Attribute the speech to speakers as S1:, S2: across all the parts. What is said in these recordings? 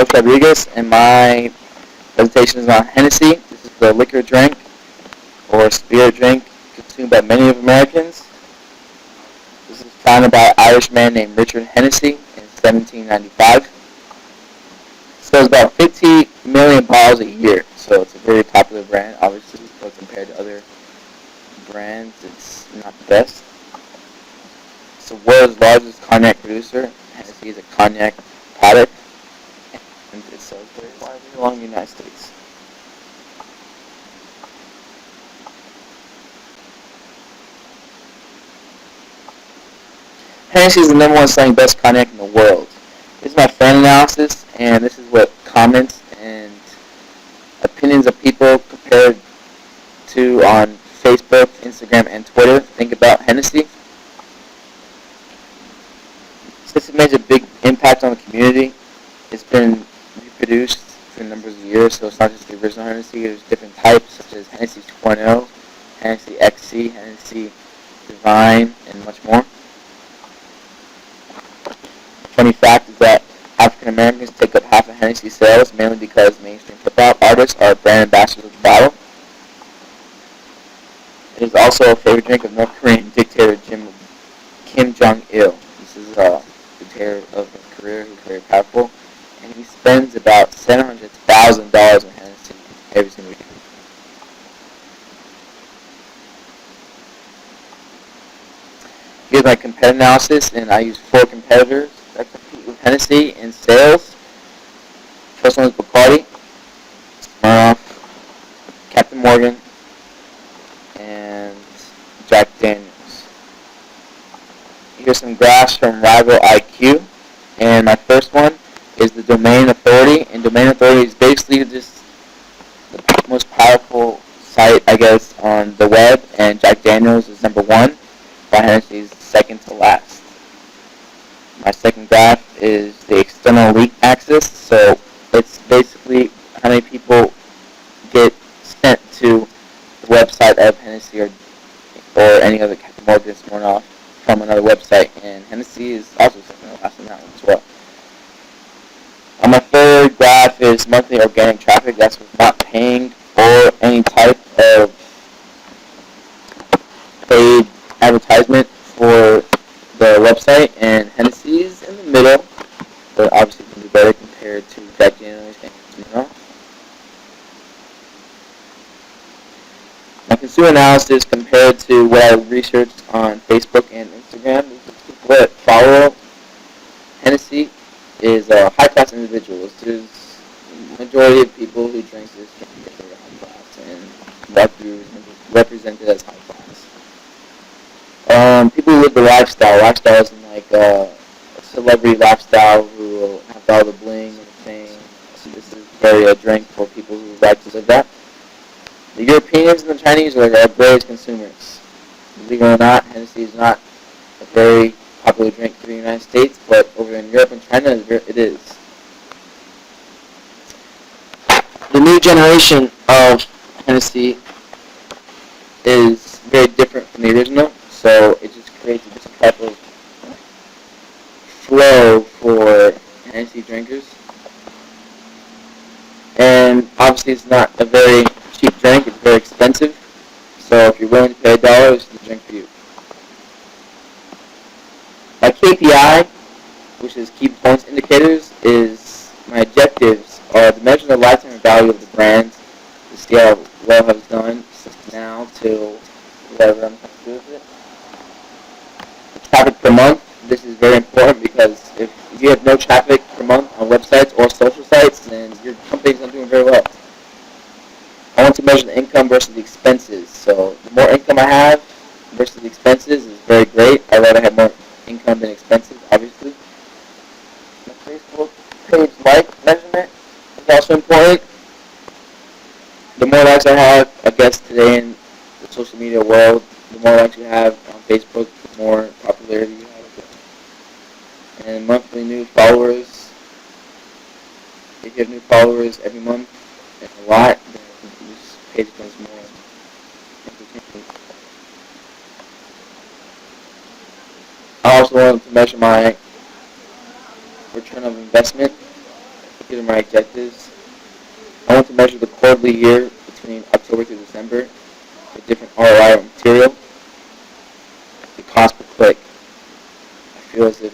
S1: Alex Rodriguez, and my presentation is on Hennessy. This is the liquor drink or spirit drink consumed by many of Americans. This was founded by an Irishman named Richard Hennessy in 1795. It sells about 50 million bottles a year, so it's a very popular brand, obviously, but compared to other brands, it's not the best. It's the world's largest cognac producer. Hennessy is a cognac product, and it sells very widely along the United States. Hennessy is the number one selling best cognac in the world. This is my fan analysis, and this is what comments and opinions of people compared to on Facebook, Instagram, and Twitter think about Hennessy. Since it made a big impact on the community, it's been reproduced for numbers of years, so it's not just the original Hennessy. There's different types, such as Hennessy 2.0, Hennessy XC, Hennessy Divine, and much more. Funny fact is that African Americans take up half of Hennessy sales, mainly because mainstream hip-hop artists are brand ambassadors of the bottle. It is also a favorite drink of North Korean dictator Kim Jong-il. This is the dictator of North Korea who's very powerful, and he spends about $700,000 on Hennessy every single year. Here's my competitor analysis, and I use 4 competitors that compete with Hennessy in sales. First one is Bacardi, Smirnoff, Captain Morgan, and Jack Daniels. Here's some graphs from Rival IQ, and my first one is the Domain Authority, and Domain Authority is basically just the most powerful site, I guess, on the web, and Jack Daniels is number 1, while Hennessy is second to last. My second graph is the external leak axis, so it's basically how many people get sent to the website of Hennessy or any other Captain Morgan Smirnoff from another website, and Hennessy is also second to last on that one as well. My third graph is monthly organic traffic. That's with not paying for any type of paid advertisement for the website, and Hennessy is in the middle, but obviously can do better compared to Jack Daniels and Smirnoff. My consumer analysis compared to what I researched on Facebook and Instagram, the people that follow Hennessy is high-class individuals. There's the majority of people who drink this drink are very high class, and Mercury is represented as high class. People who live the lifestyle. Lifestyle isn't like a celebrity lifestyle who will have all the bling and the fame. So this is very a drink for people who like to live that. The Europeans and the Chinese are our greatest consumers. Believe it or not, Hennessy is not a very popular drink for the United States, but over in Europe and China, it is. The new generation of Hennessy is very different from the original, so it just creates a different type of flow for Hennessy drinkers. And obviously it's not a very cheap drink, it's very expensive, so if you're willing to pay $1, it's the drink for you. My KPI, which is key performance indicators, is my objectives are to measure the lifetime value of the brand, to see how well it has done since now till whatever I'm going to do with it. Traffic per month, this is very important because if you have no traffic per month on websites or social sites, then your company's not doing very well. I want to measure the income versus the expenses. So the more income I have versus the expenses is very great. I'd rather have more income than expenses, obviously. My Facebook page like measurement is also important. The more likes I have, I guess today in the social media world, the more likes you have on Facebook, the more popularity you have. And monthly new followers, if you have new followers every month, and a lot, then this page becomes more entertaining. I also wanted to measure my return of investment. executed my objectives. I want to measure the quarterly year between October through December with different ROI or material. The cost per click. I feel as if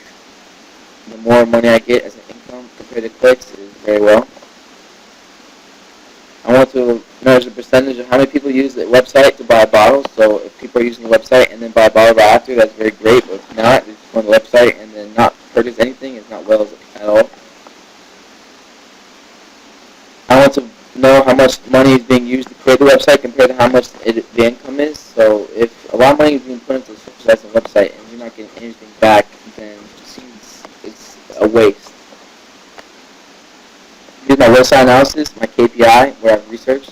S1: the more money I get as an income compared to clicks is very well. I want to measure the percentage of how many people use the website to buy a bottle. So if people are using the website and then buy a bottle right after, that's very great. But if not, they just go on the website and then not purchase anything, it's not well at all. I want to know how much money is being used to create the website compared to how much the income is. So if a lot of money is being put into the subsidized website and you're not getting anything back, then it seems it's a waste. Here's my website analysis, my KPI, where I've researched.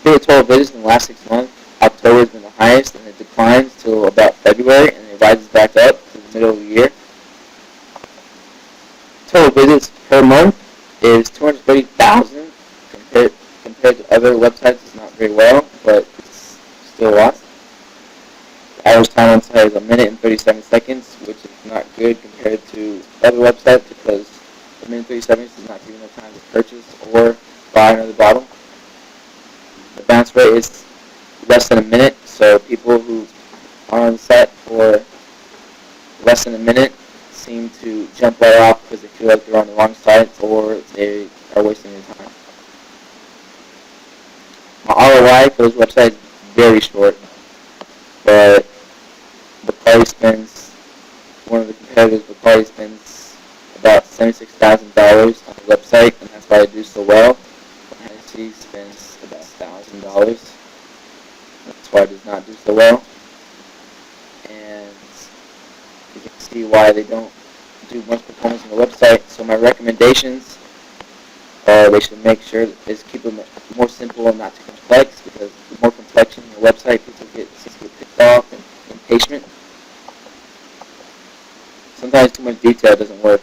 S1: Here are total visits in the last 6 months. October has been the highest, and it declines till about February, and it rises back up to the middle of the year. Total visits per month is 230,000 compared to other websites. It's not very well, but it's still a lot. The average time on site is 1 minute and 37 seconds, which is not good compared to other websites because 1 minute and 37 seconds is not giving enough time to purchase or buy another bottle. The bounce rate is less than a minute, so people who are on the site for less than a minute seem to jump right off because they feel like they're on the wrong site or they are wasting their time. My ROI for this website is very short, but one of the competitors, Bacardi spends about $76,000 on the website, and that's why I do so well. Hennessy spends about $1,000. That's why it does not do so well. And you can see why they don't do much performance on the website. So my recommendations are they should make sure is keep it more simple and not too complex, because the more complex in your website, people get pissed off and impatient. Sometimes too much detail doesn't work.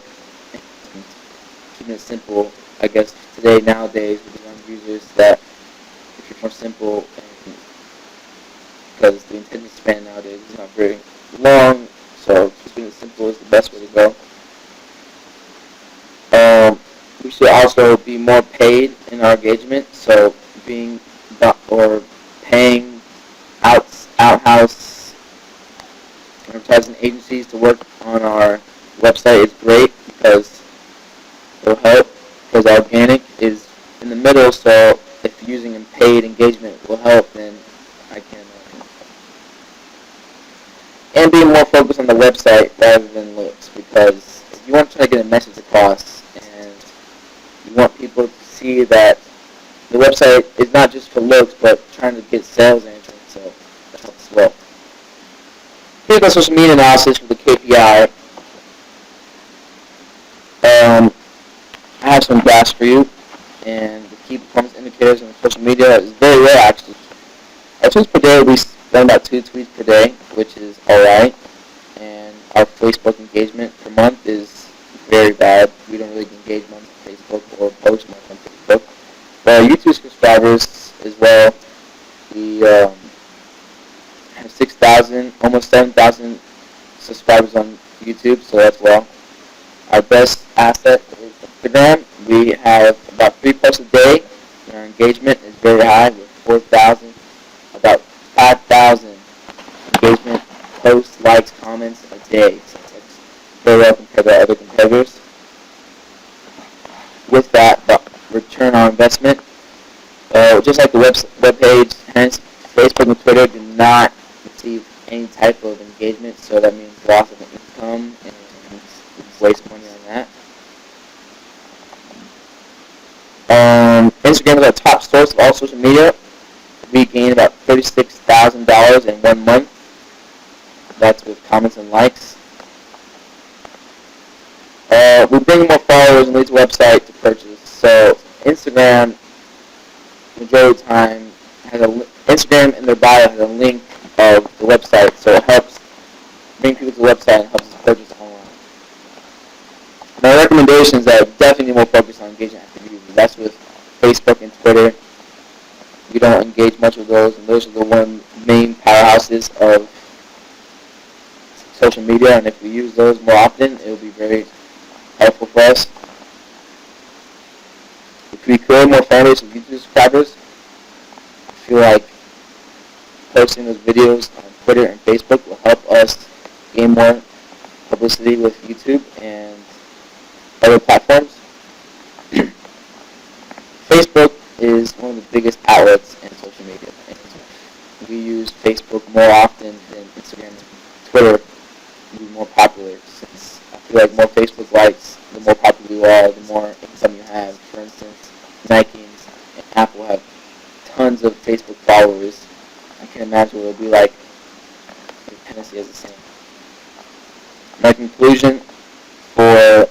S1: Keeping it simple, I guess nowadays with the young users, that if you're more simple, and because the attention span nowadays is not very long, so keeping it simple is the best way to go. We should also be more paid in our engagement, so paying outhouse advertising agencies to work on our website is great because it'll help, because organic is in the middle, so if using paid engagement will help, then I can and be more focused on the website rather than looks, because if you want to try to get a message across and you want people to see that the website is not just for looks but trying to get sales and everything, so that helps as well. Here's my social media analysis for the KPI. I have some graphs for you, and the key performance indicators on social media is very rare actually. Our tweets per day, we spend about 2 tweets per day, which is alright, and our Facebook engagement per month is very bad. We don't really engage much on Facebook or post much on Facebook. But our YouTube subscribers as well, we have 6,000, almost 7,000 subscribers on YouTube, so that's well. Our best asset is Instagram. We have about 3 posts a day, and our engagement is very high with 4,000, about 5,000 engagement, posts, likes, comments a day. So that's very well compared to other competitors. With that, the return on investment, just like the web page, hence Facebook and Twitter do not receive any type of engagement, so that means loss of income and waste money on that. Instagram is our top source of all social media. We gained about $36,000 in 1 month. That's with comments and likes. We bring more followers and leads to website to purchase. So Instagram, majority of the time, Instagram in their bio has a link of the website, so it helps bring people to the website and helps us purchase online. My recommendations are definitely more focused on engaging active users. That's with Facebook and Twitter. We don't engage much with those, and those are the one main powerhouses of social media, and if we use those more often, it will be very helpful for us. If we create more fan base of YouTube subscribers, I feel like posting those videos on Twitter and Facebook will help us gain more publicity with YouTube and other platforms. Facebook is one of the biggest outlets in social media. And we use Facebook more often than Instagram and Twitter to be more popular, since I feel like more Facebook likes, the more popular you are, the more income you have. For instance, Nike and Apple have tons of Facebook followers. I can imagine what it would be like if Hennessy has the same. My conclusion for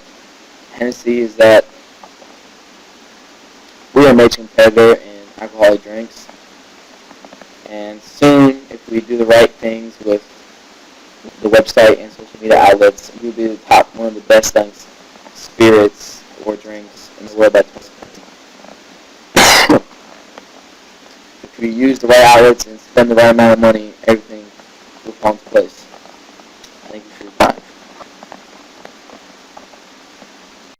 S1: Hennessy is that we are a major competitor in alcoholic drinks, and soon, if we do the right things with the website and social media outlets, we will be the top, one of the best selling spirits or drinks in the world by 2020. If we use the right outlets and spend the right amount of money, everything will fall into place. Thank you for your time.